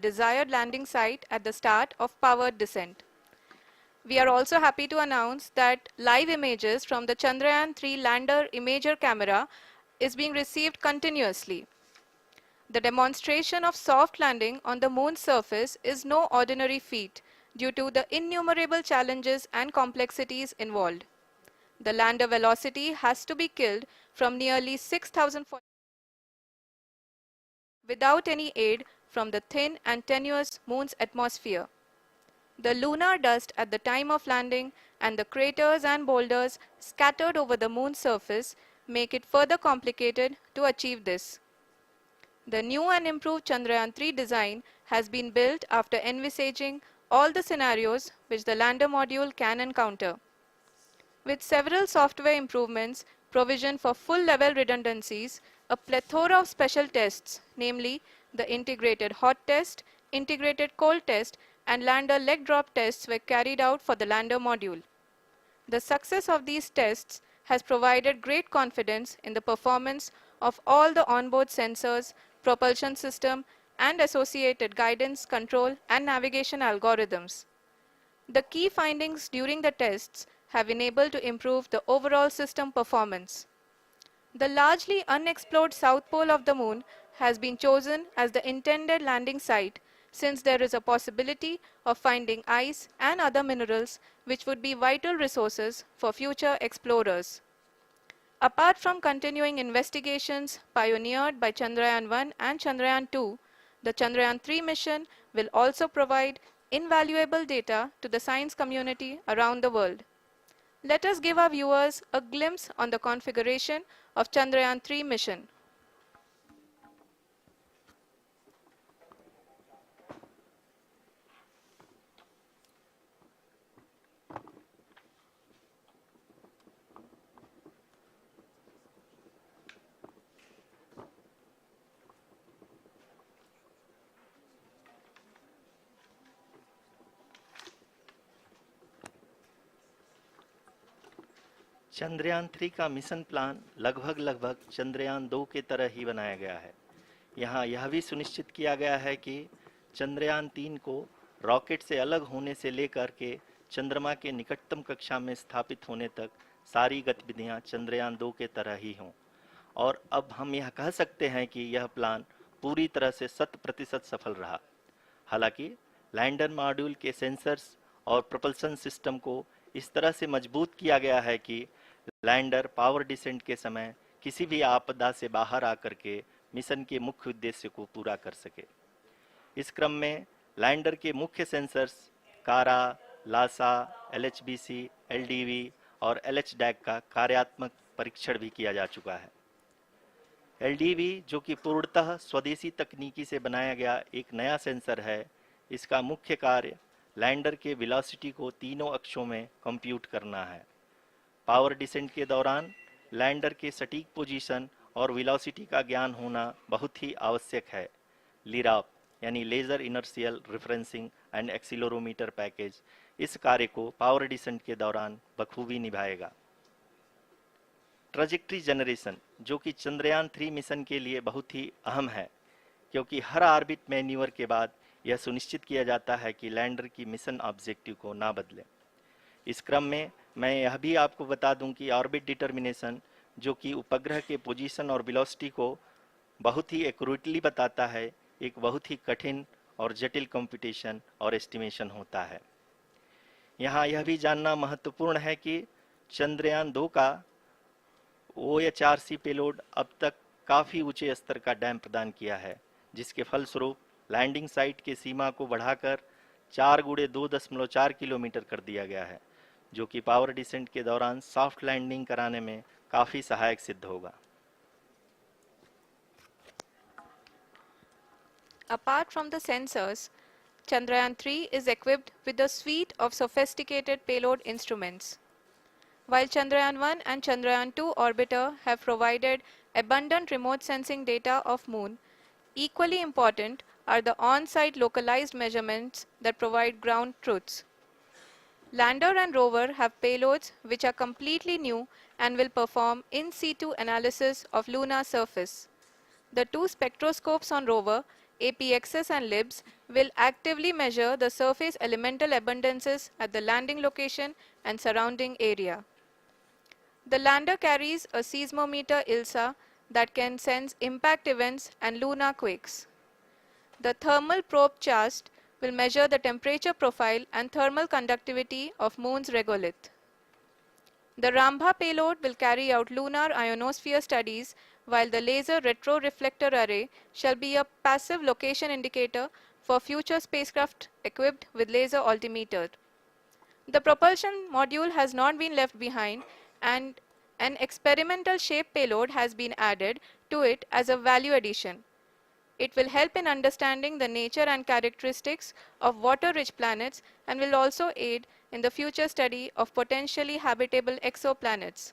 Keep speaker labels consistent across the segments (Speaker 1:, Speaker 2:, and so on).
Speaker 1: desired landing site at the start of powered descent. We are also happy to announce that live images from the Chandrayaan-3 lander imager camera is being received continuously. The demonstration of soft landing on the moon's surface is no ordinary feat due to the innumerable challenges and complexities involved. The lander velocity has to be killed from nearly 6,000 without any aid from the thin and tenuous moon's atmosphere. The lunar dust at the time of landing and the craters and boulders scattered over the moon's surface make it further complicated to achieve this. The new and improved Chandrayaan-3 design has been built after envisaging all the scenarios which the lander module can encounter. With several software improvements, provision for full-level redundancies, a plethora of special tests, namely the integrated hot test, integrated cold test, and lander leg drop tests were carried out for the lander module. The success of these tests has provided great confidence in the performance of all the onboard sensors, propulsion system, and associated guidance, control, and navigation algorithms. The key findings during the tests have enabled to improve the overall system performance. The largely unexplored south pole of the moon has been chosen as the intended landing site since there is a possibility of finding ice and other minerals which would be vital resources for future explorers. Apart from continuing investigations pioneered by Chandrayaan-1 and Chandrayaan-2, the Chandrayaan-3 mission will also provide invaluable data to the science community around the world. Let us give our viewers a glimpse on the configuration of Chandrayaan-3 mission.
Speaker 2: Chandrayaan 3 का mission plan लगभग चंद्रयान 2 के तरह ही बनाया गया है। यहाँ यह भी सुनिश्चित किया गया है कि चंद्रयान 3 को रॉकेट से अलग होने से लेकर के चंद्रमा के निकटतम कक्षा में स्थापित होने तक सारी गतिविधियां चंद्रयान 2 के तरह ही हों। और अब हम यह कह सकते हैं कि यह प्लान पूरी तरह से 100% सफल रहा। हालांकि लैंडर मॉड्यूल के सेंसर्स और प्रोपल्शन सिस्टम को इस तरह से मजबूत किया गया है कि लैंडर पावर डिसेंट के समय किसी भी आपदा से बाहर आकर के मिशन के मुख्य उद्देश्य को पूरा कर सके। इस क्रम में लैंडर के मुख्य सेंसर्स कारा, लासा, एलएचबीसी, एलडीवी और एलएचडैक का कार्यात्मक परीक्षण भी किया जा चुका है। एलडीवी, जो कि पूर्णतः स्वदेशी तकनीकी से बनाया गया एक नया सेंसर है, इसका मुख्य कार्य लैंडर के वेलोसिटी को तीनों अक्षों में कंप्यूट करना है। पावर डिसेंट के दौरान लैंडर के सटीक पोजीशन और वेलोसिटी का ज्ञान होना बहुत ही आवश्यक है। लिराप यानी laser inertial referencing and accelerometer package इस कार्य को पावर डिसेंट के दौरान बखूबी निभाएगा। ट्रैजेक्टरी जनरेशन, जो कि चंद्रयान 3 मिशन के लिए बहुत ही अहम है, क्योंकि हर ऑर्बिट मैन्यूवर के बाद यह सुनिश्चित किया जाता है कि लैंडर की मिशन ऑब्जेक्टिव को ना बदले। इस क्रम में मैं यह भी आपको बता दूं कि ऑर्बिट डिटर्मिनेशन, जो कि उपग्रह के पोजीशन और वेलोसिटी को बहुत ही एक्यूरेटली बताता है, एक बहुत ही कठिन और जटिल कंप्यूटेशन और एस्टिमेशन होता है। यहाँ यह भी जानना महत्वपूर्ण है कि चंद्रयान 2 का OHRC पेलोड अब तक काफ़ी ऊंचे स्तर का डैम प्रदान किया है, जिसके फलस्वरूप लैंडिंग साइट के सीमा को बढ़ाकर 4 × 2.4 किलोमीटर कर दिया गया है, जो कि पावर डिसेंट के दौरान सॉफ्ट लैंडिंग कराने में काफ़ी सहायक सिद्ध होगा।
Speaker 1: Apart from the sensors, Chandrayaan-3 is equipped with a suite of sophisticated payload instruments. While Chandrayaan-1 and Chandrayaan-2 orbiter have provided abundant remote sensing data of Moon, equally important are the on-site localized measurements that provide ground truths. Lander and rover have payloads which are completely new and will perform in situ analysis of lunar surface. The two spectroscopes on rover APXs and LIBs, will actively measure the surface elemental abundances at the landing location and surrounding area. The lander carries a seismometer ILSA that can sense impact events and lunar quakes. The thermal probe CHAST will measure the temperature profile and thermal conductivity of Moon's regolith. The Rambha payload will carry out lunar ionosphere studies, while the laser retroreflector array shall be a passive location indicator for future spacecraft equipped with laser altimeter. The propulsion module has not been left behind, and an experimental shape payload has been added to it as a value addition. It will help in understanding the nature and characteristics of water-rich planets and will also aid in the future study of potentially habitable exoplanets.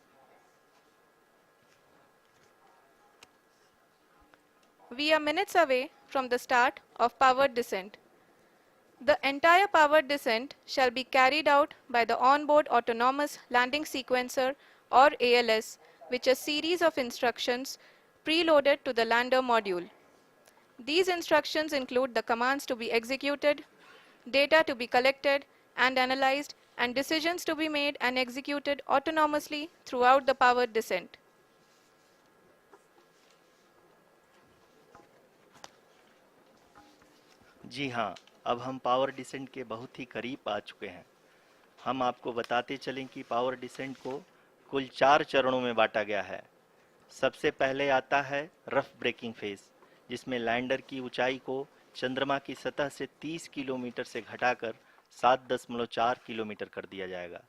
Speaker 1: We are minutes away from the start of powered descent. The entire powered descent shall be carried out by the onboard autonomous landing sequencer, or ALS, which is a series of instructions preloaded to the lander module. These instructions include the commands to be executed, data to be collected and analyzed, and decisions to be made and executed autonomously throughout the powered descent.
Speaker 2: जी हाँ, अब हम power descent के बहुत ही करीब आ चुके हैं। हम आपको बताते चलें कि पावर डिसेंट को कुल 4 चरणों में बांटा गया है। सबसे पहले आता है रफ ब्रेकिंग फेज, जिसमें लैंडर की ऊंचाई को चंद्रमा की सतह से 30 किलोमीटर से घटाकर 7.4 किलोमीटर कर दिया जाएगा।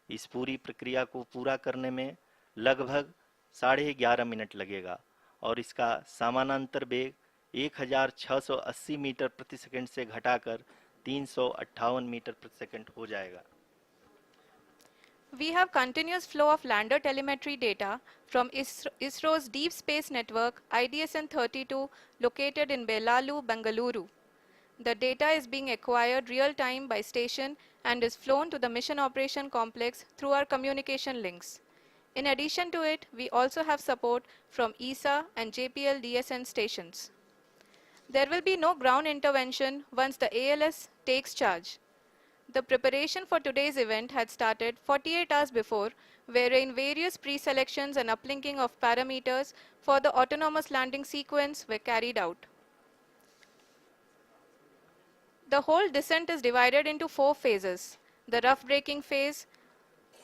Speaker 2: इस पूरी प्रक्रिया को पूरा करने में लगभग 11.5 मिनट लगेगा और इसका समानांतर वेग 1680 मीटर प्रति सेकंड से घटाकर 358 मीटर प्रति सेकंड हो जाएगा।
Speaker 1: We have continuous flow of lander telemetry data from ISRO's Deep Space Network IDSN-32 located in Belalu, Bengaluru. The data is being acquired real-time by station and is flown to the Mission Operation Complex through our communication links. In addition to it, we also have support from ESA and JPL DSN stations. There will be no ground intervention once the ALS takes charge. The preparation for today's event had started 48 hours before, wherein various pre-selections and uplinking of parameters for the autonomous landing sequence were carried out. The whole descent is divided into 4 phases: the rough braking phase,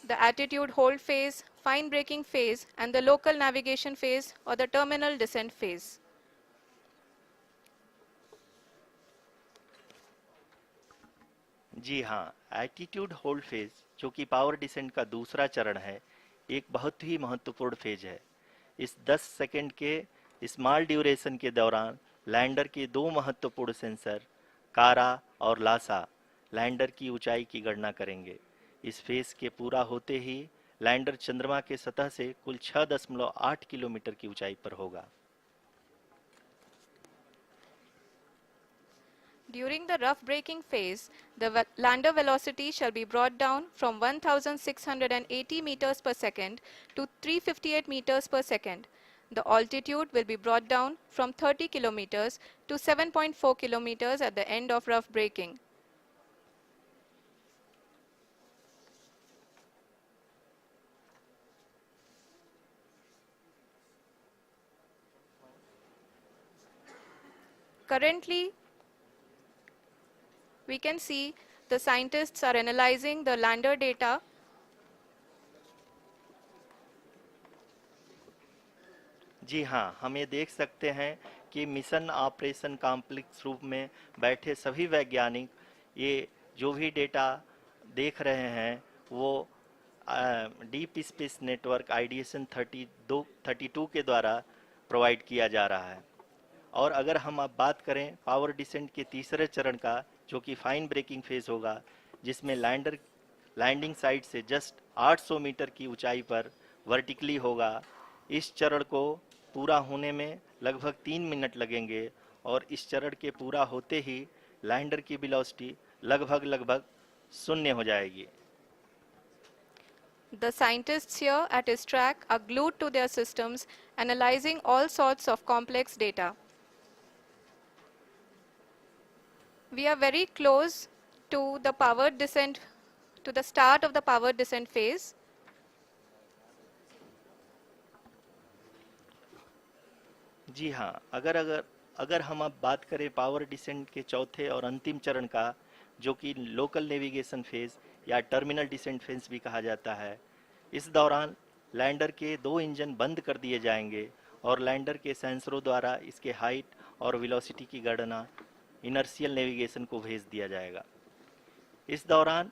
Speaker 1: the attitude hold phase, fine braking phase, and the local navigation phase or the terminal descent phase.
Speaker 2: जी हाँ, attitude hold phase, जो कि power descent का दूसरा चरण है, एक बहुत ही महत्वपूर्ण फेज है। इस 10 सेकंड के स्मॉल ड्यूरेशन के दौरान लैंडर के 2 महत्वपूर्ण सेंसर कारा और लासा लैंडर की ऊंचाई की गणना करेंगे। इस फेज के पूरा होते ही लैंडर चंद्रमा के सतह से कुल 6.8 किलोमीटर की ऊंचाई पर होगा।
Speaker 1: During the rough braking phase, the lander velocity shall be brought down from 1680 meters per second to 358 meters per second. The altitude will be brought down from 30 kilometers to 7.4 kilometers at the end of rough braking. Currently, we can see the scientists are analyzing the lander data.
Speaker 2: जी हाँ, हम ये देख सकते हैं कि mission operation complex रूप में बैठे सभी वैज्ञानिक ये जो भी डेटा देख रहे हैं वो डीप स्पेस नेटवर्क IDSN 32 के द्वारा प्रोवाइड किया जा रहा है। और अगर हम अब बात करें पावर डिसेंट के तीसरे चरण का, जो कि फाइन ब्रेकिंग फेज होगा, जिसमें लैंडर लैंडिंग साइट से जस्ट 800 मीटर की ऊंचाई पर वर्टिकली होगा। इस चरण को पूरा होने में लगभग 3 मिनट लगेंगे और इस चरण के पूरा होते ही लैंडर की वेलोसिटी लगभग 0 हो जाएगी।
Speaker 1: The scientists here at his track are glued to their systems, analyzing all sorts of complex data. We are very close to the powered descent, to the start of the powered descent phase.
Speaker 2: जी हाँ, अगर अगर अगर हम अब बात करें power descent के चौथे और अंतिम चरण का, जो कि लोकल नेविगेशन फेज या टर्मिनल डिसेंट फेज भी कहा जाता है, इस दौरान लैंडर के दो इंजन बंद कर दिए जाएंगे और लैंडर के सेंसरों द्वारा इसके हाइट और वेलोसिटी की गणना इनर्शियल नेविगेशन को भेज दिया जाएगा। इस दौरान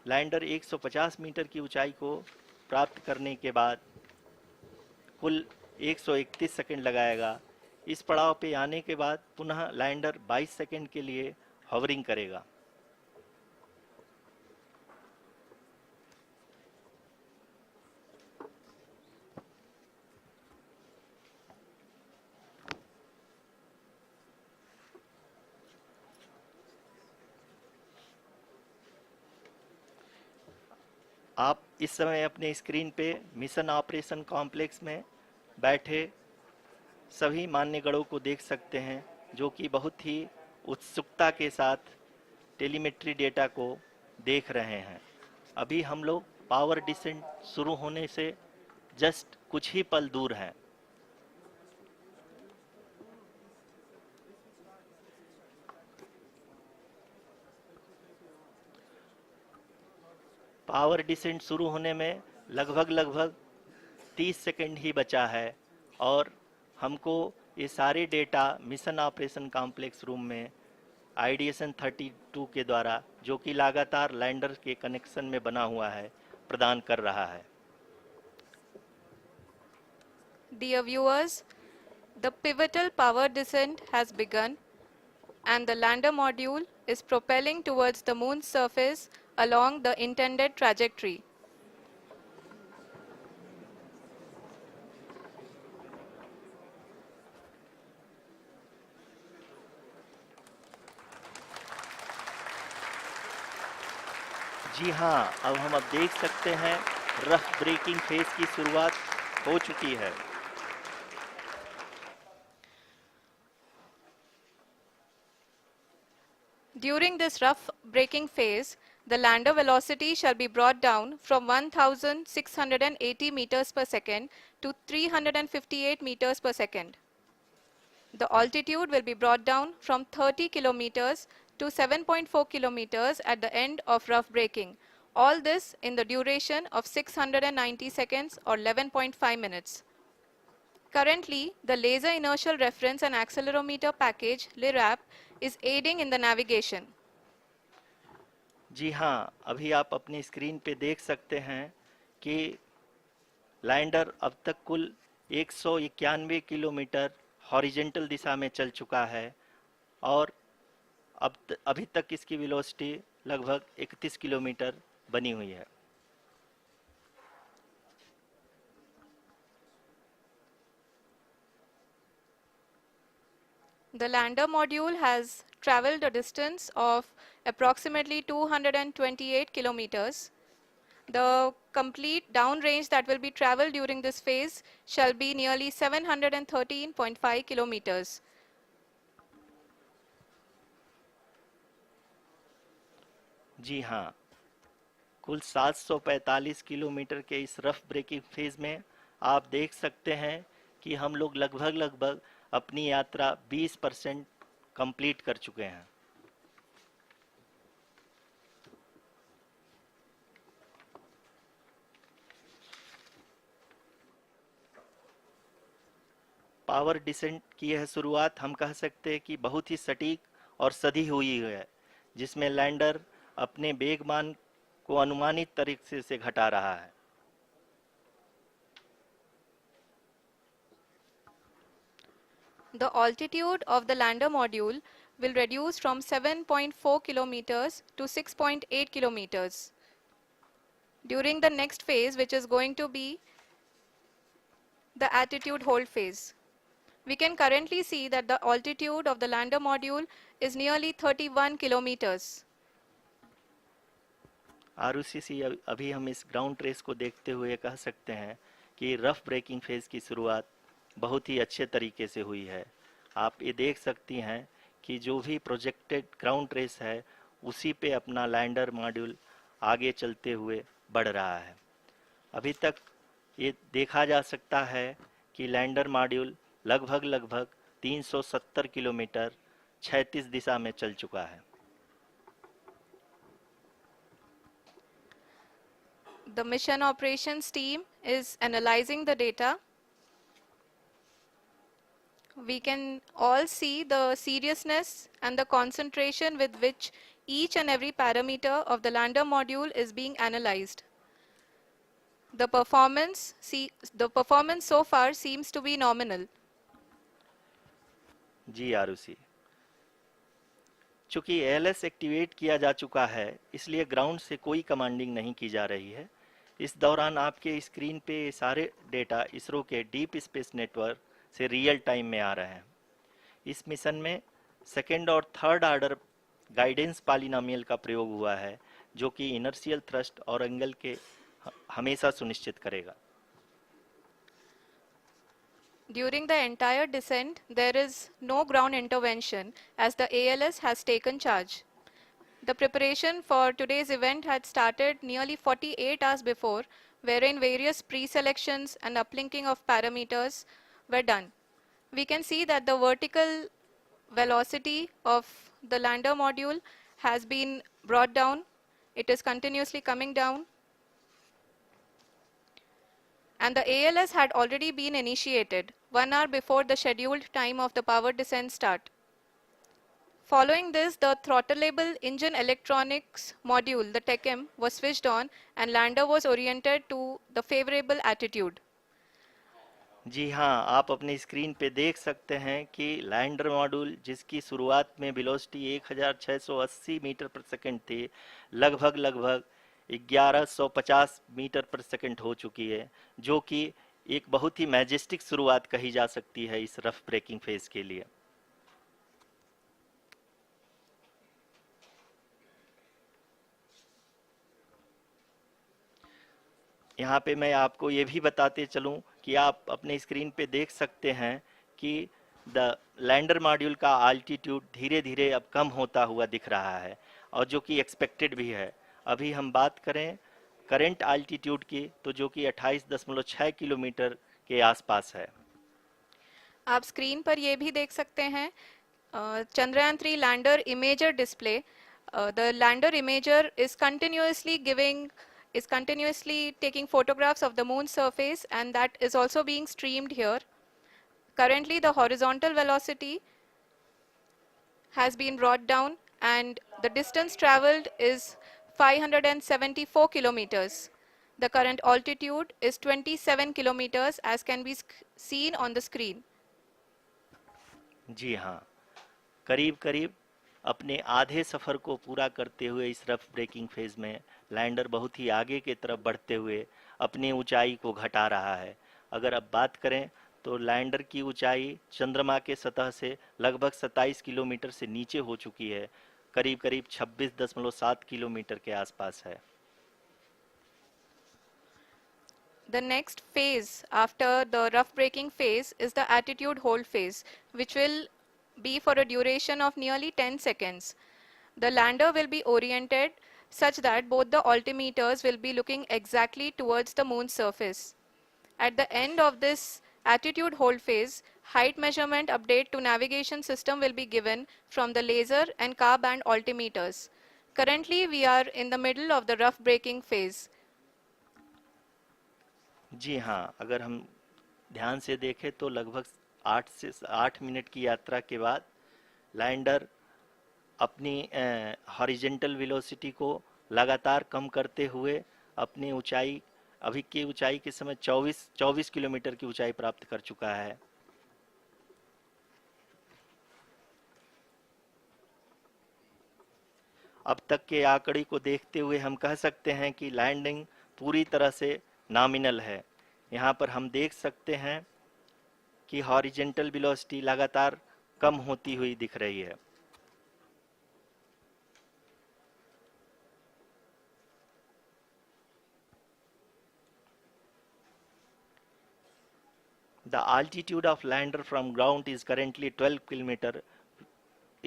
Speaker 2: लैंडर 150 मीटर की ऊंचाई को प्राप्त करने के बाद कुल 131 सेकंड लगाएगा। इस पड़ाव पे आने के बाद पुनः लैंडर 22 सेकंड के लिए हॉवरिंग करेगा। आप इस समय अपने स्क्रीन पे मिशन ऑपरेशन कॉम्प्लेक्स में बैठे सभी मान्यगणों को देख सकते हैं, जो कि बहुत ही उत्सुकता के साथ टेलीमेट्री डेटा को देख रहे हैं। अभी हम लोग पावर डिसेंट शुरू होने से जस्ट कुछ ही पल दूर हैं। पावर डिसेंट शुरू होने में लगभग 30 सेकंड ही बचा है और हमको ये सारे data mission operation complex room में आईडीएसएन 32 के द्वारा, जो कि लगातार लैंडर के कनेक्शन में बना हुआ है, प्रदान कर रहा है।
Speaker 1: Dear viewers, the pivotal power descent has begun and the lander module is propelling towards the moon's surface along the intended trajectory.
Speaker 2: जी हाँ, अब देख सकते हैं रफ ब्रेकिंग फेज की शुरुआत हो चुकी है।
Speaker 1: During this rough braking phase, the lander velocity shall be brought down from 1680 meters per second to 358 meters per second. The altitude will be brought down from 30 kilometers to 7.4 kilometers at the end of rough braking. All this in the duration of 690 seconds or 11.5 minutes. Currently, the Laser Inertial Reference and Accelerometer package (LIRAP) is aiding in the navigation.
Speaker 2: जी हाँ, अभी आप अपनी screen पे देख सकते हैं कि lander अब तक कुल 191 किलोमीटर हॉरिजेंटल दिशा में चल चुका है और अभी तक इसकी वेलोसिटी लगभग 31 किलोमीटर बनी हुई है।
Speaker 1: The lander module has traveled a distance of approximately 228 kilometers. The complete downrange that will be traveled during this phase shall be nearly 713.5 kilometers.
Speaker 2: जी हाँ, कुल 745 किलोमीटर के इस रफ ब्रेकिंग फेज में आप देख सकते हैं कि हम लोग लगभग अपनी यात्रा 20% कंप्लीट कर चुके हैं। पावर डिसेंट की यह शुरुआत हम कह सकते हैं कि बहुत ही सटीक और सधी हुई है, जिसमें लैंडर अपने वेगमान को अनुमानित तरीके से घटा रहा है।
Speaker 1: The altitude of the lander module will reduce from 7.4 kilometers to 6.8 kilometers. During the next phase, which is going to be the attitude hold phase. We can currently see that the altitude of the lander module is nearly 31 kilometers.
Speaker 2: आरयूसीसी अभी हम इस ground trace को देखते हुए कह सकते हैं कि रफ ब्रेकिंग फेज की शुरुआत बहुत ही अच्छे तरीके से हुई है। आप ये देख सकती हैं कि जो भी प्रोजेक्टेड ग्राउंड रेस है उसी पे अपना लैंडर मॉड्यूल आगे चलते हुए बढ़ रहा है। अभी तक ये देखा जा सकता है कि लैंडर मॉड्यूल लगभग लगभग 370 किलोमीटर क्षैतिज दिशा में चल चुका है।
Speaker 1: The mission operations team is analyzing the data. We can all see the seriousness and the concentration with which each and every parameter of the lander module is being analyzed. The performance so far seems to be nominal.
Speaker 2: जी आरुषि, चूंकि ALS activate किया जा चुका है इसलिए ground से कोई commanding नहीं की जा रही है। इस दौरान आपके स्क्रीन पे सारे डेटा इसरो के डीप स्पेस नेटवर्क से रियल टाइम में आ रहे हैं। इस मिशन में सेकेंड और थर्ड ऑर्डर गाइडेंस पॉलिनोमियल का प्रयोग हुआ है जो कि इनर्शियल थ्रस्ट और एंगल के हमेशा सुनिश्चित करेगा।
Speaker 1: During the entire descent, there is no ground intervention as the ALS has taken charge. The preparation for today's event had started nearly 48 hours before, wherein various pre-selections and uplinking of parameters were done. We can see that the vertical velocity of the lander module has been brought down. It is continuously coming down. And the ALS had already been initiated 1 hour before the scheduled time of the power descent start. Following this, the throttleable engine electronics module, the TECM, was switched on and lander was oriented to the favorable attitude.
Speaker 2: जी हाँ, आप अपनी screen पे देख सकते हैं कि lander module जिसकी शुरुआत में वेलोसिटी 1680 मीटर पर सेकंड थी, लगभग लगभग 1150 मीटर पर सेकंड हो चुकी है, जो कि एक बहुत ही मैजेस्टिक शुरुआत कही जा सकती है इस रफ ब्रेकिंग फेज के लिए। यहाँ पे मैं आपको ये भी बताते चलूँ कि आप अपने स्क्रीन पे देख सकते हैं कि द लैंडर मॉड्यूल का आल्टीट्यूड धीरे धीरे अब कम होता हुआ दिख रहा है और जो कि एक्सपेक्टेड भी है। अभी हम बात करें करंट आल्टीट्यूड की तो जो कि 28.6 किलोमीटर के आसपास है।
Speaker 1: आप स्क्रीन पर ये भी देख सकते हैं Chandrayaan 3 lander imager display. The lander imager is continuously taking photographs of the moon's surface, and that is also being streamed here. Currently, the horizontal velocity has been brought down and the distance traveled is 574 kilometers. The current altitude is 27 kilometers as can be seen on the screen.
Speaker 2: जी हाँ, करीब करीब अपने आधे सफ़र को पूरा करते हुए इस रफ ब्रेकिंग फेज में लैंडर बहुत ही आगे की तरफ बढ़ते हुए अपनी ऊंचाई को घटा रहा है। अगर अब बात करें तो लैंडर की ऊंचाई चंद्रमा के सतह से लगभग 27 किलोमीटर से नीचे हो चुकी है, करीब करीब 26.7 किलोमीटर के आसपास है।
Speaker 1: The next phase after the rough braking phase is the attitude hold phase, which will be for a duration of nearly 10 seconds. The lander will be oriented such that both the altimeters will be looking exactly towards the moon's surface. At the end of this attitude hold phase, height measurement update to navigation system will be given from the laser and car band altimeters. Currently, we are in the middle of the rough braking phase.
Speaker 2: जी हाँ, अगर हम ध्यान से देखें तो लगभग 8 minute की यात्रा के बाद लैंडर अपनी हॉरिजेंटल वेलोसिटी को लगातार कम करते हुए अपनी ऊंचाई अभी की ऊंचाई के समय 24 किलोमीटर की ऊंचाई प्राप्त कर चुका है। अब तक के आंकड़े को देखते हुए हम कह सकते हैं कि लैंडिंग पूरी तरह से नॉमिनल है। यहाँ पर हम देख सकते हैं कि हॉरिजेंटल वेलोसिटी लगातार कम होती हुई दिख रही है। The altitude of lander from ground is currently 12 kilometer.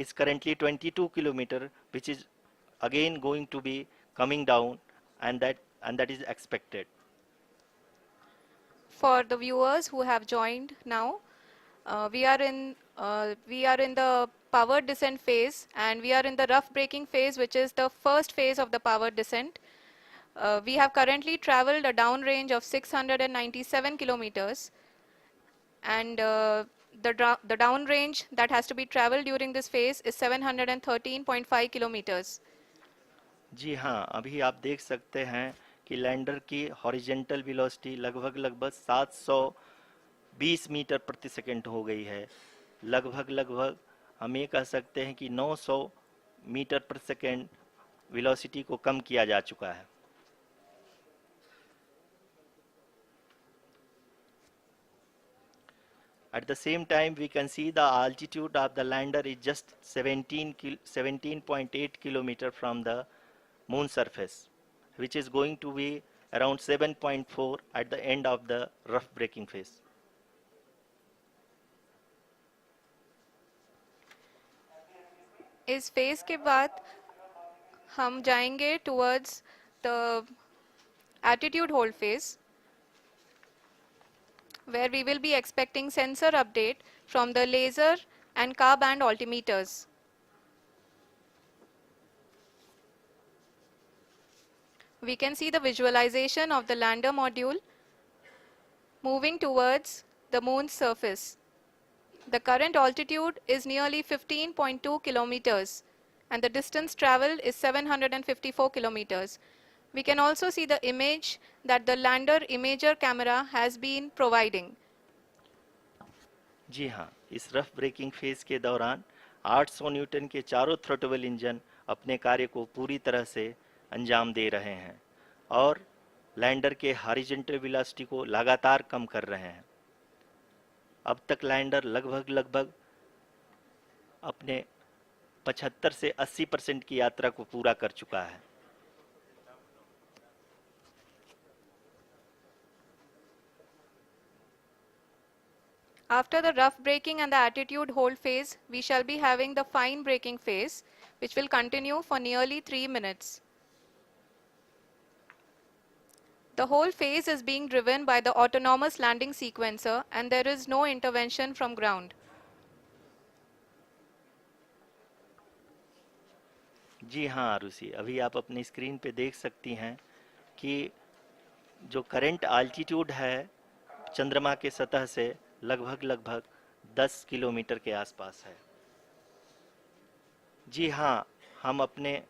Speaker 2: is currently 22 kilometer, which is again going to be coming down, and that is expected.
Speaker 1: For the viewers who have joined now, we are in the powered descent phase, and we are in the rough braking phase, which is the first phase of the powered descent. We have currently traveled a downrange of 697 kilometers, and the downrange that has to be traveled during this phase is 713.5 kilometers.
Speaker 2: जी हाँ, अभी आप देख सकते हैं कि lander की horizontal velocity लगभग लगभग 720 मीटर प्रति सेकंड हो गई है। लगभग लगभग हम ये कह सकते हैं कि 900 मीटर प्रति सेकंड वेलोसिटी को कम किया जा चुका है। At the same time, we can see the altitude of the lander is just 17.8 kilometer from the moon surface, which is going to be around 7.4 at the end of the rough braking phase.
Speaker 1: इस phase के बाद हम जाएंगे towards the attitude hold phase, where we will be expecting sensor update from the laser and car band altimeters. We can see the visualization of the lander module moving towards the moon's surface. The current altitude is nearly 15.2 kilometers, and the distance traveled is 754 kilometers. We can also see the image that the lander imager camera has been providing.
Speaker 2: जी हाँ, इस rough breaking phase के दौरान 800 Newton के चारों throttle engine अपने कार्य को पूरी तरह से अंजाम दे रहे हैं और लैंडर के हॉरिजॉन्टल वेलोसिटी को लगातार कम कर रहे हैं। अब तक लैंडर लगभग लगभग अपने 75 से 80% की यात्रा को पूरा कर चुका है।
Speaker 1: After the rough braking and the attitude hold phase, we shall be having the fine braking phase, which will continue for nearly 3 minutes. The whole phase is being driven by the autonomous landing sequencer, and there is no intervention from ground.
Speaker 2: जी हाँ आरुषि, अभी आप अपनी screen पे देख सकती हैं कि जो करंट आल्टीट्यूड है चंद्रमा के सतह से लगभग लगभग 10 किलोमीटर के आसपास है। जी हाँ, हम अपने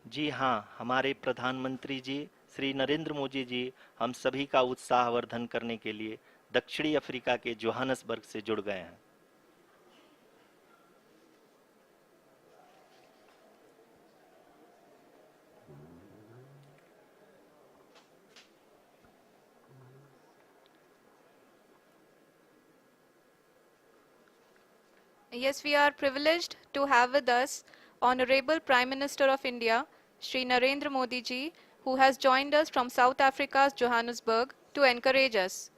Speaker 2: जी हाँ, हमारे प्रधानमंत्री जी श्री नरेंद्र मोदी जी हम सभी का उत्साहवर्धन करने के लिए दक्षिणी अफ्रीका के जोहानसबर्ग से जुड़ गए हैं।
Speaker 1: Yes, we are privileged to have with us Honorable Prime Minister of India, Shri Narendra Modi ji, who has joined us from South Africa's Johannesburg to encourage us.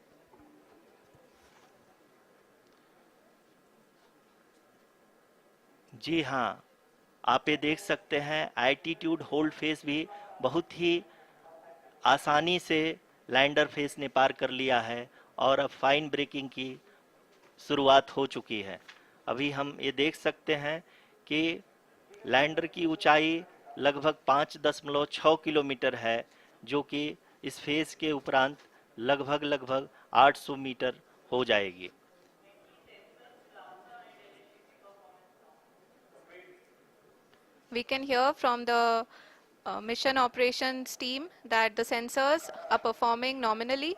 Speaker 2: जी हाँ, आप ये देख सकते हैं एल्टीट्यूड होल्ड फेस भी बहुत ही आसानी से लैंडर फेस ने पार कर लिया है और अब फाइन ब्रेकिंग की शुरुआत हो चुकी है। अभी हम ये देख सकते हैं कि लैंडर की ऊंचाई लगभग 5.6 किलोमीटर है, जो कि इस फेज के उपरांत लगभग लगभग 800 मीटर हो जाएगी।
Speaker 1: We can hear from the mission operations team that the sensors are performing nominally,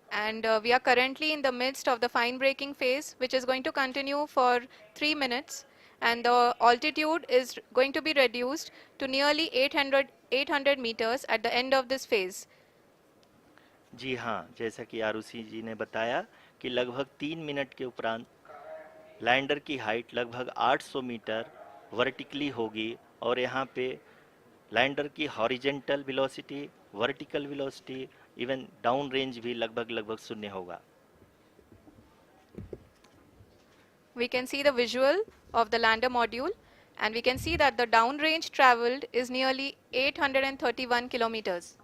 Speaker 1: and we are currently in the midst of the fine braking phase, which is going to continue for 3 minutes, and the altitude is going to be reduced to nearly 800 meters at the end of this phase.
Speaker 2: जी हाँ, जैसा कि आरुषि जी ने बताया कि लगभग 3 minute के उपरांत lander की हाइट लगभग 800 मीटर वर्टिकली होगी और यहाँ पे लैंडर की horizontal velocity, vertical velocity even down range भी लगभग लगभग शून्य होगा।
Speaker 1: We can see the visual of the lander module, and we can see that the downrange traveled is nearly 831 kilometers.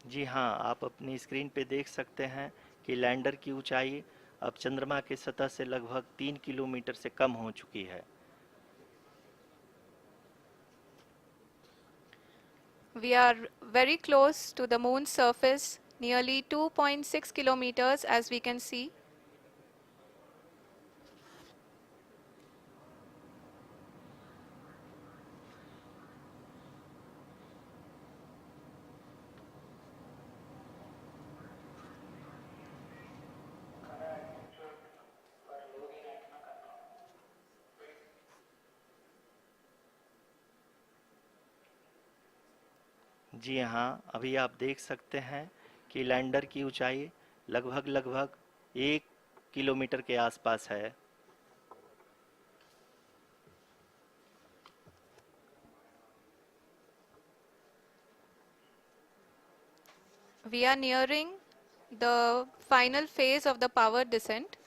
Speaker 2: जी हाँ, आप अपनी स्क्रीन पे देख सकते हैं कि लैंडर की ऊंचाई अब चंद्रमा की सतह से लगभग 3 किलोमीटर से कम हो चुकी है।
Speaker 1: We are very close to the moon's surface, nearly 2.6 kilometers as we can see.
Speaker 2: जी हाँ, अभी आप देख सकते हैं कि लैंडर की ऊंचाई लगभग लगभग 1 किलोमीटर के आसपास है।
Speaker 1: We are nearing the final phase of the power descent,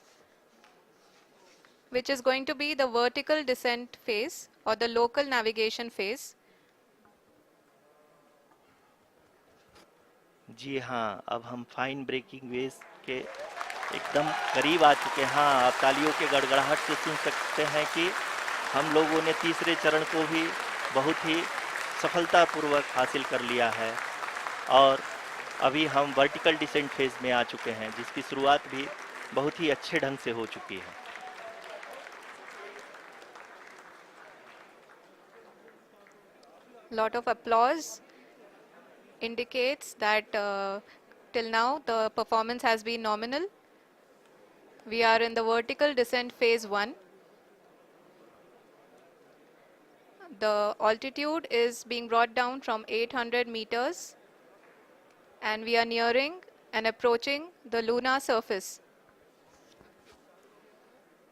Speaker 1: which is going to be the vertical descent phase or the local navigation phase.
Speaker 2: जी हाँ, अब हम फाइन ब्रेकिंग वेव्स के एकदम करीब आ चुके हैं। हाँ, आप तालियों के गड़गड़ाहट से सुन सकते हैं कि हम लोगों ने तीसरे चरण को भी बहुत ही सफलतापूर्वक हासिल कर लिया है और अभी हम वर्टिकल डिसेंट फेज में आ चुके हैं, जिसकी शुरुआत भी बहुत ही अच्छे ढंग से हो चुकी है।
Speaker 1: Lot of applause indicates that till now the performance has been nominal. We are in the vertical descent phase 1. The altitude is being brought down from 800 meters and we are nearing and approaching the lunar surface.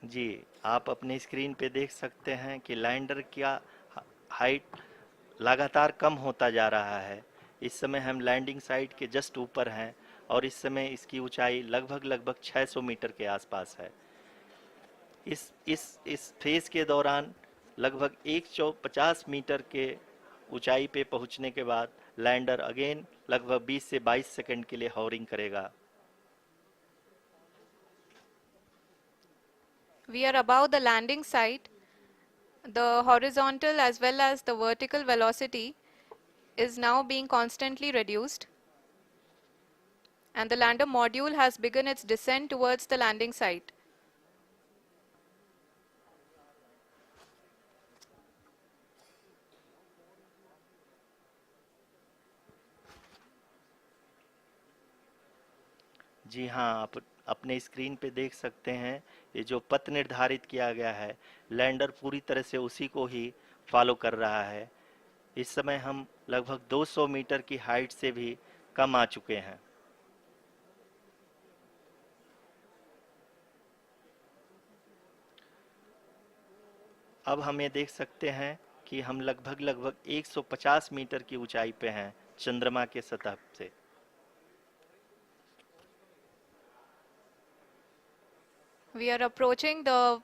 Speaker 2: जी, आप अपने screen पे देख सकते हैं कि lander का height लगातार कम होता जा रहा है। इस समय हम लैंडिंग साइट के जस्ट ऊपर हैं और इस समय इसकी ऊंचाई लगभग लगभग 600 मीटर के आसपास है। इस फेज के दौरान लगभग 150 मीटर के ऊंचाई पे पहुंचने के बाद लैंडर अगेन लगभग 20 से 22 सेकंड के लिए हॉवरिंग करेगा।
Speaker 1: We are above the landing site. The horizontal as well as the vertical velocity is now being constantly reduced, and the lander module has begun its descent towards the landing site.
Speaker 2: जी हाँ, आप अपने screen पे देख सकते हैं ये जो पथ निर्धारित किया गया है, लैंडर पूरी तरह से उसी को ही फॉलो कर रहा है। इस समय हम लगभग 200 मीटर की हाइट से भी कम आ चुके हैं। अब हम ये देख सकते हैं कि हम लगभग लगभग 150 मीटर की ऊंचाई पे हैं चंद्रमा के सतह से।
Speaker 1: We are approaching the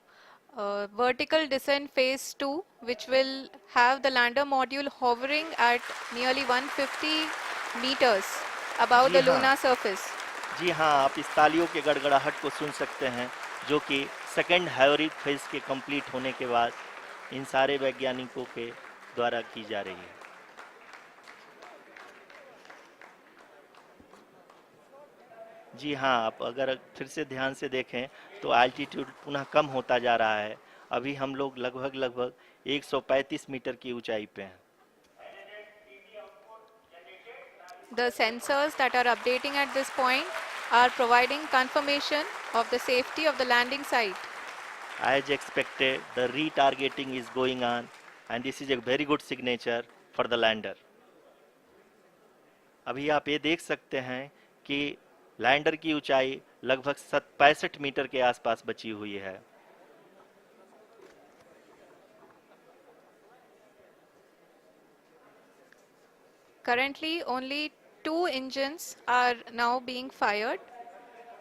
Speaker 1: vertical descent phase 2, which will have the lander module hovering at nearly 150 meters above
Speaker 2: ji
Speaker 1: the
Speaker 2: हाँ,
Speaker 1: lunar surface.
Speaker 2: जी हाँ, आप इस तालियों के गड़गड़ाहट को सुन सकते हैं, जो कि सेकंड हैवरिक फेज के कंप्लीट होने के बाद इन सारे वैज्ञानिकों के द्वारा की जा रही है। जी हाँ, आप अगर फिर से ध्यान से देखें तो एल्टीट्यूड पुनः कम होता जा रहा है। अभी हम लोग लगभग लगभग 135 मीटर की ऊंचाई पे हैं।
Speaker 1: The sensors that are updating at this point are providing confirmation of the safety of the landing site.
Speaker 2: As expected, the retargeting is going on and this is a very good signature for the lander. अभी आप ये देख सकते हैं कि lander की ऊंचाई लगभग 65 मीटर के आसपास बची हुई है।
Speaker 1: Currently, only two engines are now being fired,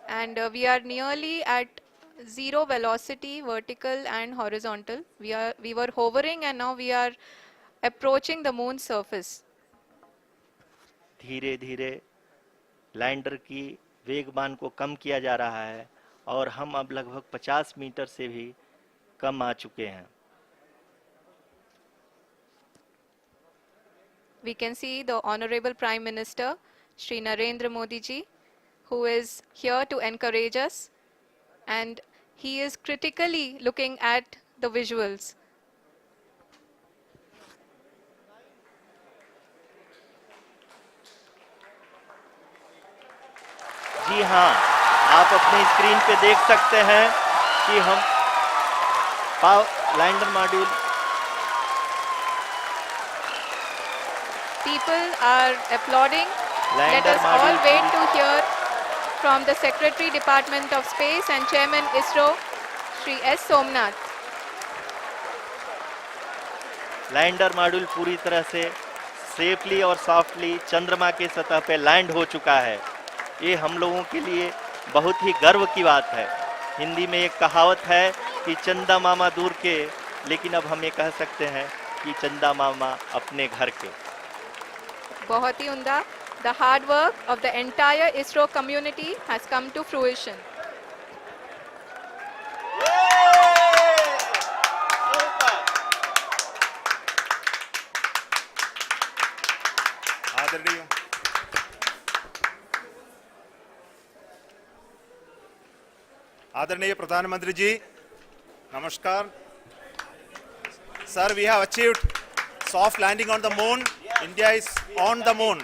Speaker 1: and we are nearly at zero velocity, vertical and horizontal. We were hovering, and now we are approaching the moon's surface.
Speaker 2: धीरे धीरे लैंडर की वेगमान को कम किया जा रहा है और हम अब लगभग 50 मीटर से भी कम आ चुके हैं।
Speaker 1: We can see the Honorable Prime Minister, Shri Narendra Modi ji, who is here to encourage us, and he is critically looking at the visuals.
Speaker 2: जी हाँ, आप अपनी स्क्रीन पे देख सकते हैं कि हम lander module
Speaker 1: People are applauding. Let
Speaker 2: lander
Speaker 1: us all
Speaker 2: module
Speaker 1: wait to hear from the Secretary Department of Space and Chairman ISRO, Shri S. Somnath.
Speaker 2: Lander module पूरी तरह से सेफली और सॉफ्टली चंद्रमा के सतह पे लैंड हो चुका है। ये हम लोगों के लिए बहुत ही गर्व की बात है। हिंदी में एक कहावत है कि चंदा मामा दूर के, लेकिन अब हम ये कह सकते हैं कि चंदा मामा अपने घर के।
Speaker 1: बहुत ही उम्दा. The hard work of the entire ISRO community has come to fruition.
Speaker 3: आदरणीय आदरणीय प्रधानमंत्री जी, नमस्कार sir. We have achieved soft landing on the moon. India is on the moon.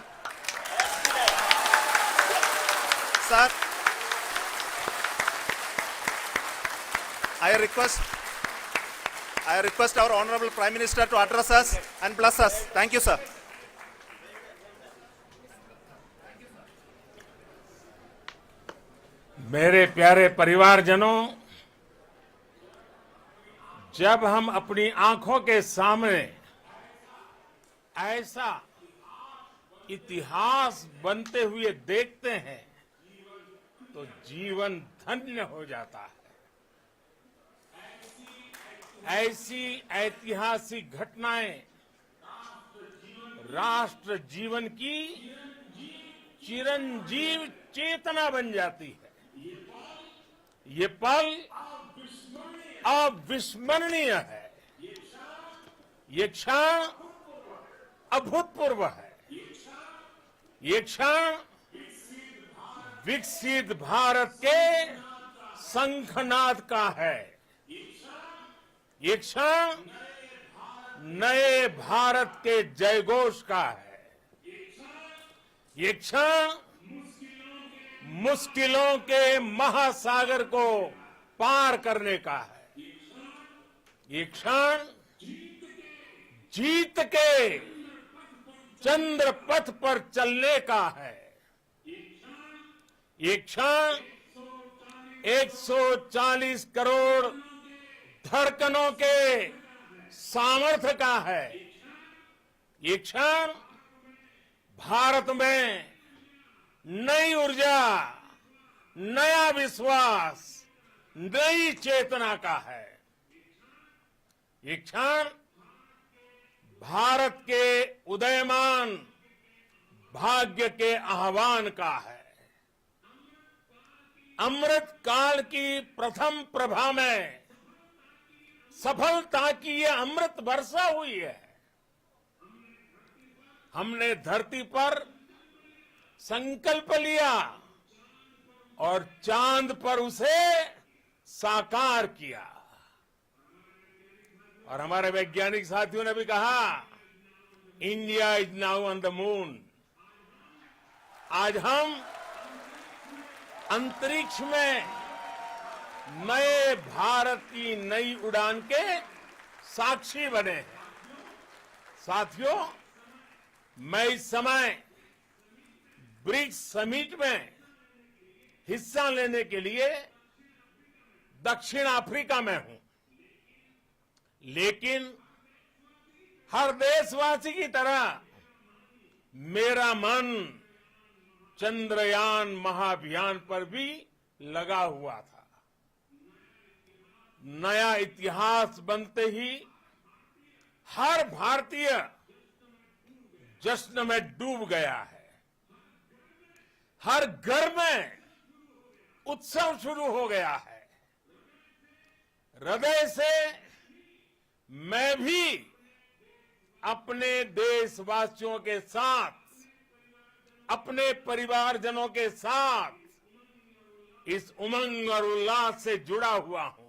Speaker 3: Sir, I request our Honorable Prime Minister to address us and bless us. Thank you, sir.
Speaker 4: मेरे प्यारे परिवारजनों, जब हम अपनी आंखों के सामने ऐसा इतिहास बनते हुए देखते हैं तो जीवन धन्य हो जाता है। ऐसी ऐतिहासिक घटनाएं राष्ट्र जीवन की चिरंजीव चेतना बन जाती है। ये पल अविस्मरणीय है। ये क्षण अभूतपूर्व है। ये क्षण विकसित भारत के शंखनाद का है। ये क्षण नए भारत के जयघोष का है। ये क्षण मुश्किलों के महासागर को पार करने का है। ये क्षण जीत के चंद्र पथ पर चलने का है। ये क्षण 140 करोड़ धड़कनों के सामर्थ्य का है। ये क्षण भारत में नई ऊर्जा, नया विश्वास, नई चेतना का है। ये क्षण भारत के उदयमान भाग्य के आह्वान का है। अमृत काल की प्रथम प्रभा में सफलता की ये अमृत वर्षा हुई है। हमने धरती पर संकल्प लिया और चांद पर उसे साकार किया। और हमारे वैज्ञानिक साथियों ने भी कहा, India is now on the moon. आज हम अंतरिक्ष में नए भारत की नई उड़ान के साक्षी बने हैं। साथियों, मैं इस समय ब्रिक्स समिट में हिस्सा लेने के लिए दक्षिण अफ्रीका में हूं, लेकिन हर देशवासी की तरह मेरा मन चंद्रयान महाअभियान पर भी लगा हुआ था। नया इतिहास बनते ही हर भारतीय जश्न में डूब गया है। हर घर में उत्सव शुरू हो गया है। हृदय से मैं भी अपने देशवासियों के साथ, अपने परिवारजनों के साथ इस उमंग और उल्लास से जुड़ा हुआ हूं।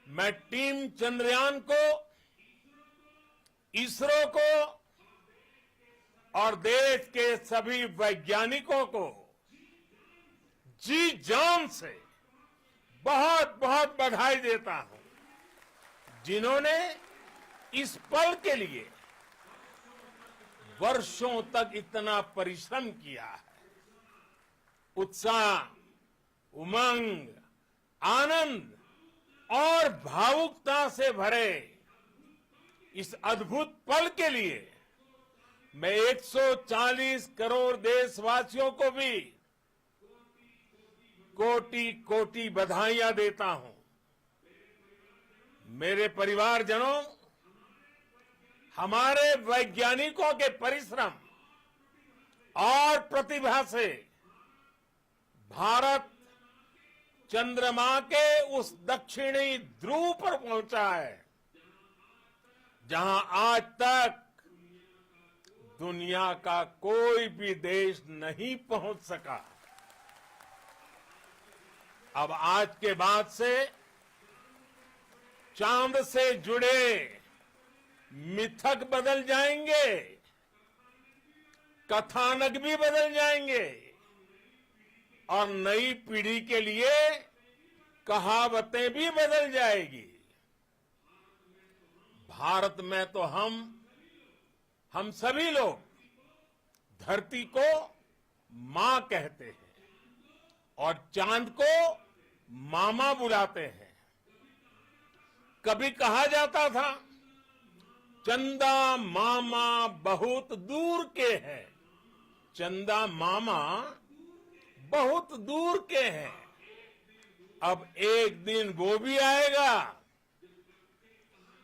Speaker 4: मैं टीम चंद्रयान को, इसरो को और देश के सभी वैज्ञानिकों को जी जान से बहुत बहुत बधाई देता हूं, जिन्होंने इस पल के लिए वर्षों तक इतना परिश्रम किया है। उत्साह, उमंग, आनंद और भावुकता से भरे इस अद्भुत पल के लिए मैं 140 करोड़ देशवासियों को भी कोटि कोटि बधाइयां देता हूं। मेरे परिवारजनों, हमारे वैज्ञानिकों के परिश्रम और प्रतिभा से भारत चंद्रमा के उस दक्षिणी ध्रुव पर पहुंचा है, जहां आज तक दुनिया का कोई भी देश नहीं पहुंच सका। अब आज के बाद से चांद से जुड़े मिथक बदल जाएंगे, कथानक भी बदल जाएंगे और नई पीढ़ी के लिए कहावतें भी बदल जाएगी। भारत में तो हम सभी लोग धरती को मां कहते हैं और चांद को मामा बुलाते हैं। कभी कहा जाता था, चंदा मामा बहुत दूर के हैं। चंदा मामा बहुत दूर के हैं। अब एक दिन वो भी आएगा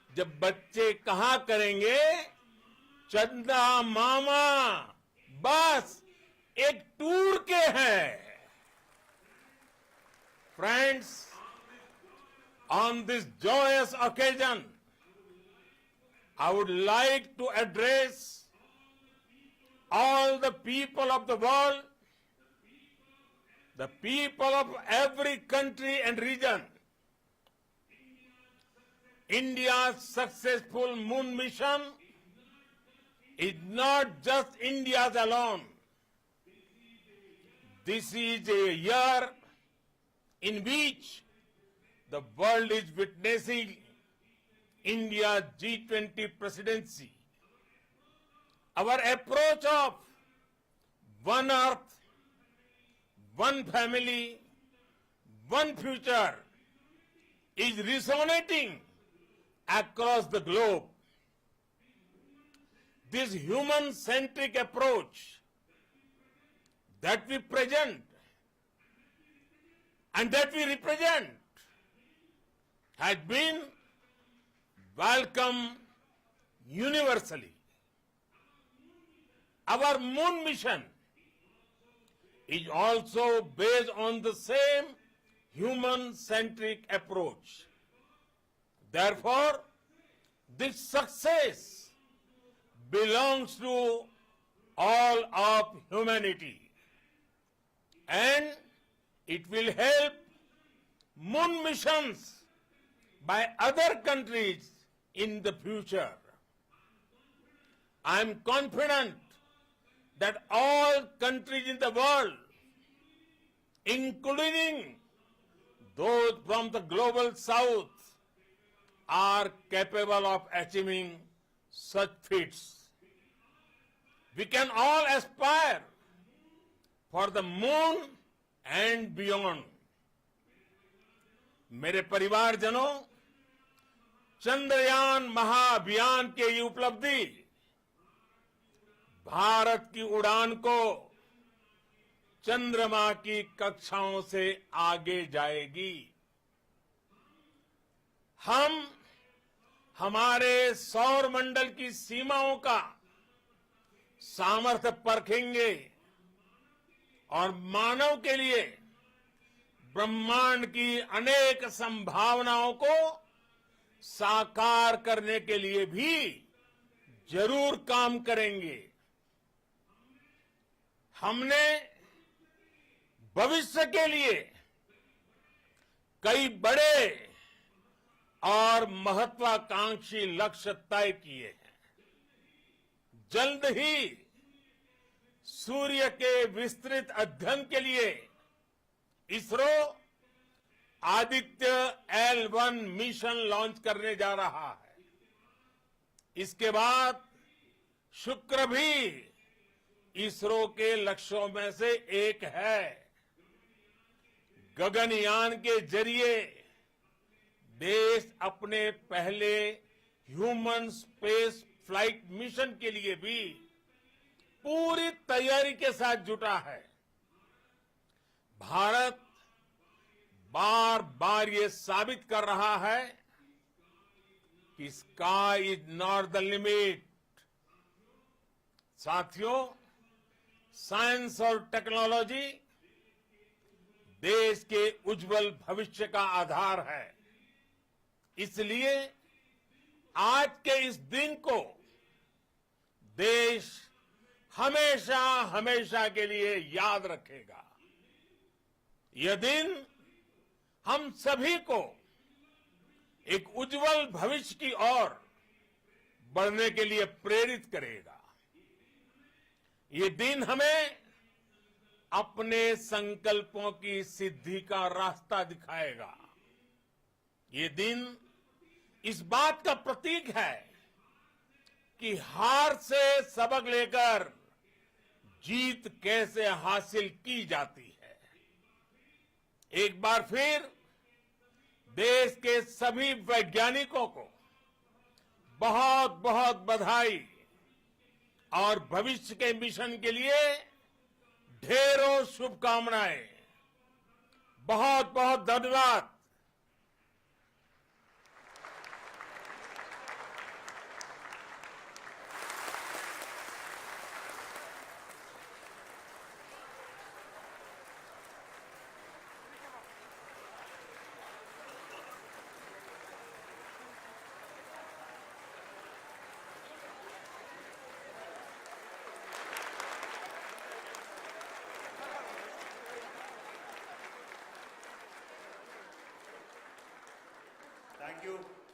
Speaker 4: जब बच्चे कहा करेंगे, चंदा मामा बस एक टूर के हैं। Friends, on this joyous occasion, I would like to address all the people of the world, the people of every country and region. India's successful moon mission is not just India's alone. This is a year in which the world is witnessing India's G20 presidency. Our approach of one earth, one family, one future is resonating across the globe. This human-centric approach that we present and that we represent has been welcomed universally. Our moon mission is also based on the same human-centric approach. Therefore, this success belongs to all of humanity, and it will help moon missions by other countries in the future. I am confident that all countries in the world, including those from the global south, are capable of achieving such feats. We can all aspire for the moon and beyond. मेरे परिवारजनों, चंद्रयान महाअभियान के ये उपलब्धि भारत की उड़ान को चंद्रमा की कक्षाओं से आगे जाएगी। हम हमारे सौर मंडल की सीमाओं का सामर्थ्य परखेंगे और मानव के लिए ब्रह्मांड की अनेक संभावनाओं को साकार करने के लिए भी जरूर काम करेंगे। हमने भविष्य के लिए कई बड़े और महत्वाकांक्षी लक्ष्य तय किए हैं। जल्द ही सूर्य के विस्तृत अध्ययन के लिए ISRO Aditya L1 mission launch करने जा रहा है। इसके बाद शुक्र भी इसरो के लक्ष्यों में से एक है। गगनयान के जरिए देश अपने पहले ह्यूमन स्पेस फ्लाइट मिशन के लिए भी पूरी तैयारी के साथ जुटा है। भारत बार बार ये साबित कर रहा है कि sky is not the limit. साथियों, साइंस और टेक्नोलॉजी देश के उज्जवल भविष्य का आधार है। इसलिए आज के इस दिन को देश हमेशा हमेशा के लिए याद रखेगा। यह दिन हम सभी को एक उज्जवल भविष्य की ओर बढ़ने के लिए प्रेरित करेगा। ये दिन हमें अपने संकल्पों की सिद्धि का रास्ता दिखाएगा। ये दिन इस बात का प्रतीक है कि हार से सबक लेकर जीत कैसे हासिल की जाती है। एक बार फिर देश के सभी वैज्ञानिकों को बहुत बहुत बधाई और भविष्य के मिशन के लिए ढेरों शुभकामनाएं। बहुत बहुत धन्यवाद।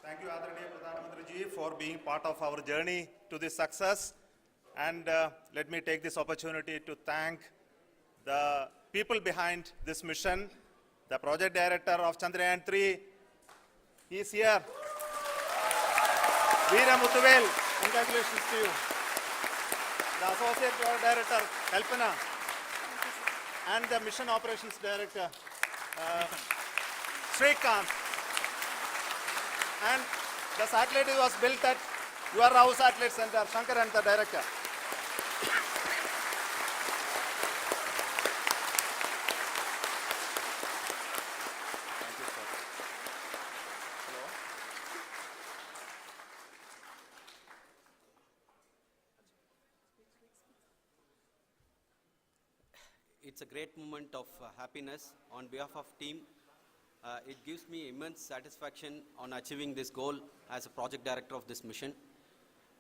Speaker 3: Thank you, Adharaniya Pradhan Mantri ji, for being part of our journey to this success. And let me take this opportunity to thank the people behind this mission, the project director of Chandrayaan 3. He is here. Veera Muthuvel, congratulations to you. The associate project director, Kalpana, and the mission operations director, Srikanth. And the satellite was built at your house satellite center, Shankar and the director. Thank you, sir. Hello.
Speaker 5: It's a great moment of happiness on behalf of team. It gives me immense satisfaction on achieving this goal as a project director of this mission.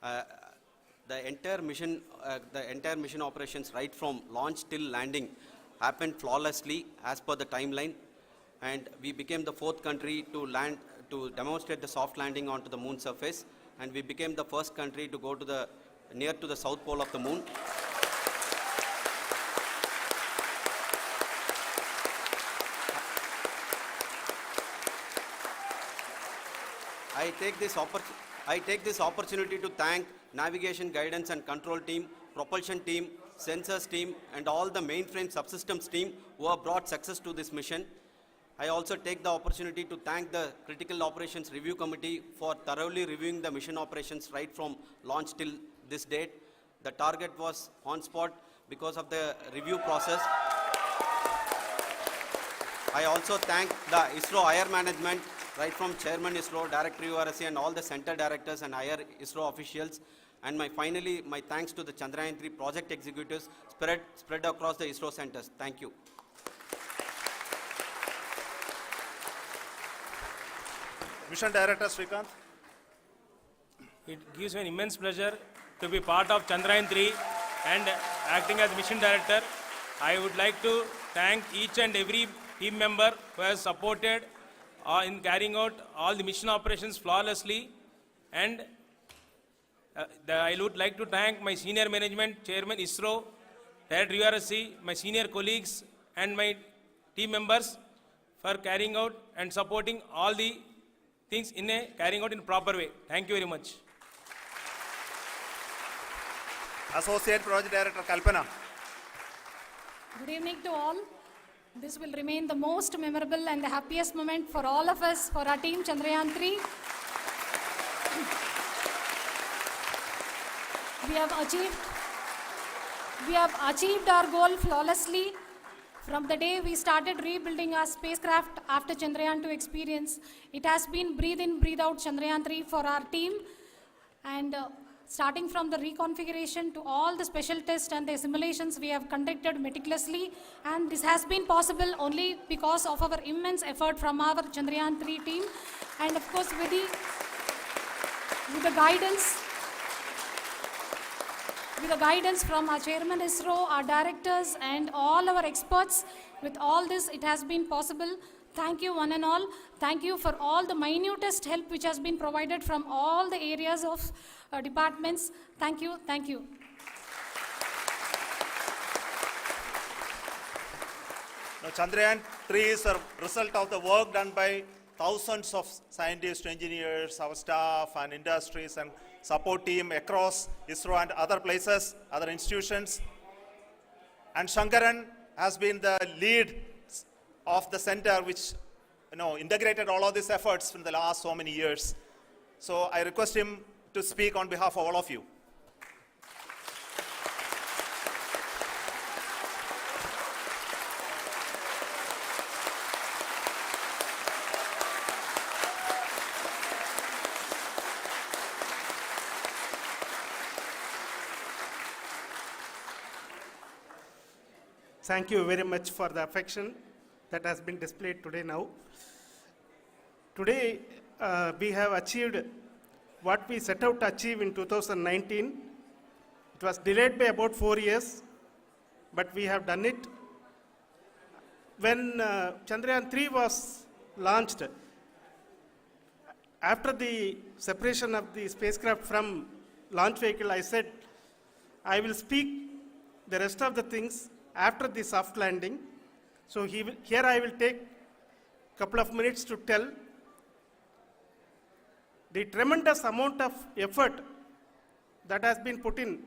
Speaker 5: The entire mission operations right from launch till landing happened flawlessly as per the timeline, and we became the 4th country to demonstrate the soft landing onto the moon surface, and we became the first country to go to near to the south pole of the moon. I take this opportunity to thank navigation, guidance and control team, propulsion team, sensors team, and all the mainframe subsystems team who have brought success to this mission. I also take the opportunity to thank the Critical Operations Review Committee for thoroughly reviewing the mission operations right from launch till this date. The target was on spot because of the review process. I also thank the ISRO higher management, right from Chairman ISRO, Director URSC, and all the center directors and higher ISRO officials. And finally, my thanks to the Chandrayaan 3 project executives spread across the ISRO centers. Thank you.
Speaker 3: Mission Director Srikanth.
Speaker 6: It gives me an immense pleasure to be part of Chandrayaan 3 and acting as Mission Director. I would like to thank each and every team member who has supported in carrying out all the mission operations flawlessly. And I would like to thank my senior management, Chairman ISRO, Director URSC, my senior colleagues and my team members for carrying out and supporting all the things carrying out in a proper way. Thank you very much.
Speaker 3: Associate Project Director Kalpana.
Speaker 7: Good evening to all. This will remain the most memorable and the happiest moment for all of us, for our team Chandrayaan 3. We have achieved our goal flawlessly. From the day we started rebuilding our spacecraft after Chandrayaan 2 experience, it has been breathe in, breathe out Chandrayaan 3 for our team. And starting from the reconfiguration to all the special tests and the simulations we have conducted meticulously. And this has been possible only because of our immense effort from our Chandrayaan 3 team. And of course, with the guidance from our Chairman ISRO, our directors, and all our experts, with all this, it has been possible. Thank you, one and all. Thank you for all the minutest help which has been provided from all the areas of departments. Thank you. Thank you.
Speaker 3: Now, Chandrayaan 3 is a result of the work done by thousands of scientists, engineers, our staff, and industries, and support team across ISRO and other places, other institutions. And Shankaran has been the lead of the center which integrated all of these efforts in the last so many years. So I request him to speak on behalf of all of you.
Speaker 8: Thank you very much for the affection that has been displayed today now. Today, we have achieved what we set out to achieve in 2019. It was delayed by about 4 years, but we have done it. When Chandrayaan 3 was launched, after the separation of the spacecraft from launch vehicle, I said, I will speak the rest of the things after the soft landing. So here I will take a couple of minutes to tell the tremendous amount of effort that has been put in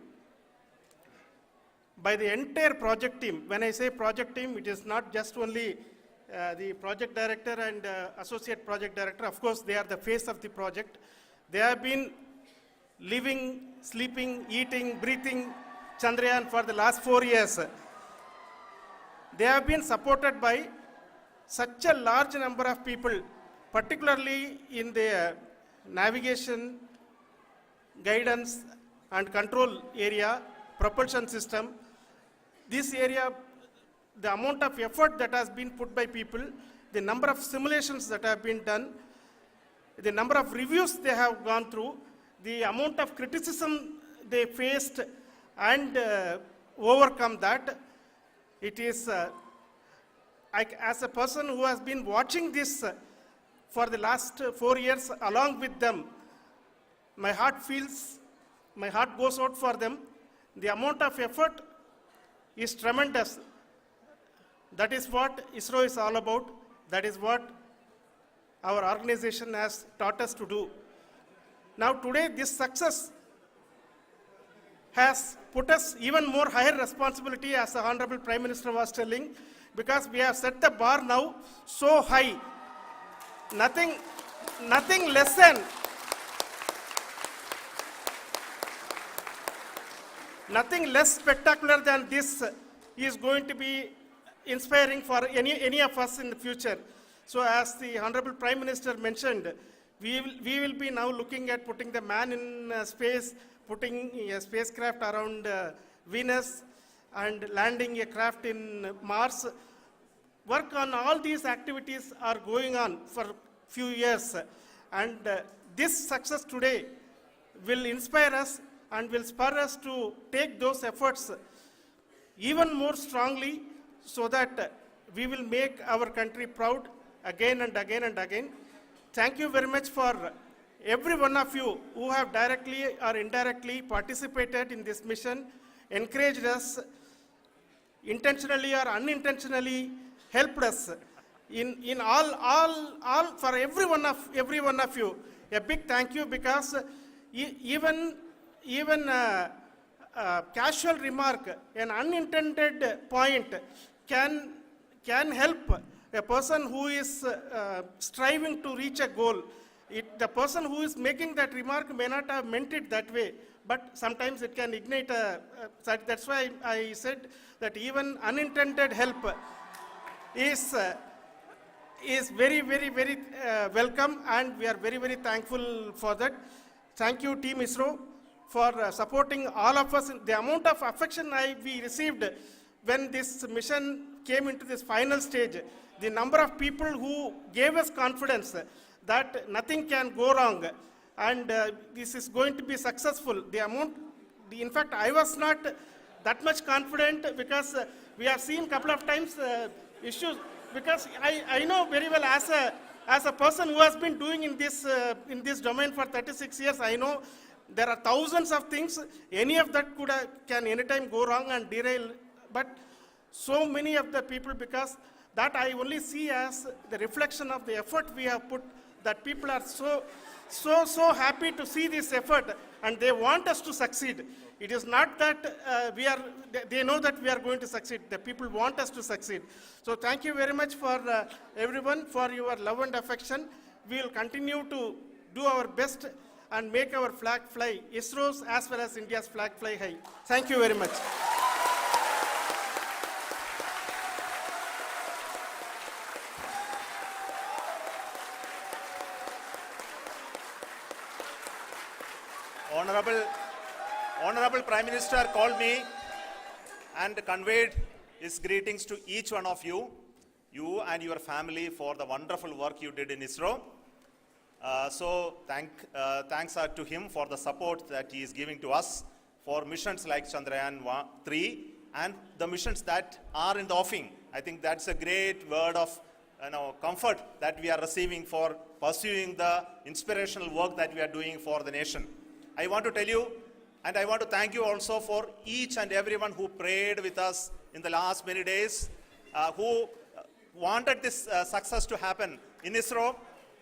Speaker 8: by the entire project team. When I say project team, it is not just only the project director and associate project director. Of course, they are the face of the project. They have been living, sleeping, eating, breathing Chandrayaan for the last 4 years. They have been supported by such a large number of people, particularly in the navigation, guidance and control area, propulsion system. This area, the amount of effort that has been put by people, the number of simulations that have been done, the number of reviews they have gone through, the amount of criticism they faced and overcome that. It is, as a person who has been watching this for the last 4 years along with them, my heart goes out for them. The amount of effort is tremendous. That is what ISRO is all about. That is what our organization has taught us to do. Now today, this success has put us even more higher responsibility, as the Honorable Prime Minister was telling, because we have set the bar now so high. Nothing less than nothing less spectacular than this is going to be inspiring for any of us in the future. So as the Honorable Prime Minister mentioned, we will be now looking at putting the man in space, putting a spacecraft around Venus, and landing a craft in Mars. Work on all these activities are going on for few years, and this success today will inspire us and will spur us to take those efforts even more strongly, so that we will make our country proud again and again and again. Thank you very much for every one of you who have directly or indirectly participated in this mission, encouraged us, intentionally or unintentionally helped us in all for every one of you. A big thank you, because even casual remark, an unintended point can help a person who is striving to reach a goal. The person who is making that remark may not have meant it that way, but sometimes it can ignite that's why I said that even unintended help is very, very, very welcome, and we are very, very thankful for that. Thank you, Team ISRO, for supporting all of us. The amount of affection we received when this mission came into this final stage, the number of people who gave us confidence that nothing can go wrong, and this is going to be successful. In fact, I was not that much confident, because we have seen couple of times issues, because I know very well, as a person who has been doing in this domain for 36 years, I know there are thousands of things. Any of that can anytime go wrong and derail. But so many of the people, because that I only see as the reflection of the effort we have put, that people are so happy to see this effort, and they want us to succeed. It is not that they know that we are going to succeed. The people want us to succeed. So thank you very much for everyone, for your love and affection. We will continue to do our best and make our flag fly, ISRO's as well as India's flag fly high. Thank you very much.
Speaker 3: Honorable Prime Minister called me and conveyed his greetings to each one of you and your family, for the wonderful work you did in ISRO. Thanks are to him for the support that he is giving to us for missions like Chandrayan 3 and the missions that are in the offing. I think that's a great word of comfort that we are receiving for pursuing the inspirational work that we are doing for the nation. I want to tell you, and I want to thank you also for each and everyone who prayed with us in the last many days, who wanted this success to happen in ISRO.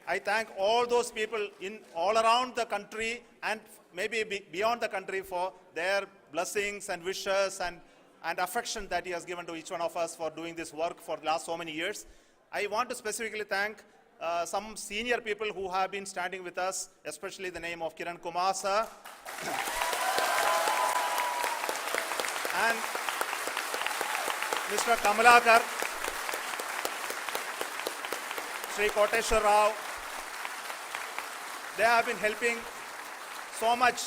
Speaker 3: I thank all those people all around the country and maybe beyond the country for their blessings and wishes and affection that he has given to each one of us for doing this work for the last so many years. I want to specifically thank some senior people who have been standing with us, especially the name of Kiran Kumar sir and Mr. Kamalakar, Sri Koteshwar Rao. They have been helping so much.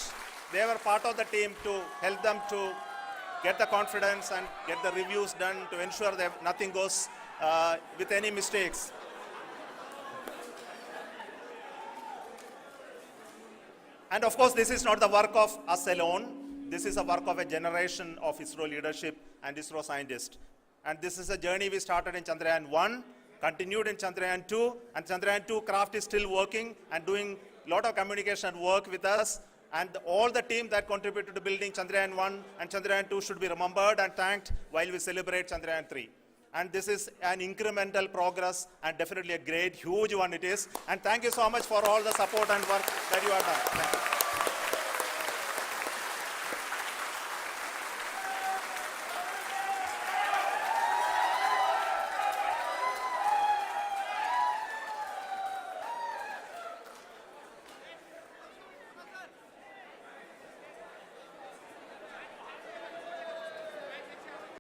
Speaker 3: They were part of the team to help them to get the confidence and get the reviews done to ensure that nothing goes with any mistakes. And of course, this is not the work of us alone. This is a work of a generation of ISRO leadership and ISRO scientists. And this is a journey we started in Chandrayan 1, continued in Chandrayan 2, and Chandrayan 2 craft is still working and doing a lot of communication work with us. And all the team that contributed to building Chandrayan 1 and Chandrayan 2 should be remembered and thanked while we celebrate Chandrayan 3. And this is an incremental progress and definitely a great, huge one it is. And thank you so much for all the support and work that you have done. Thank you.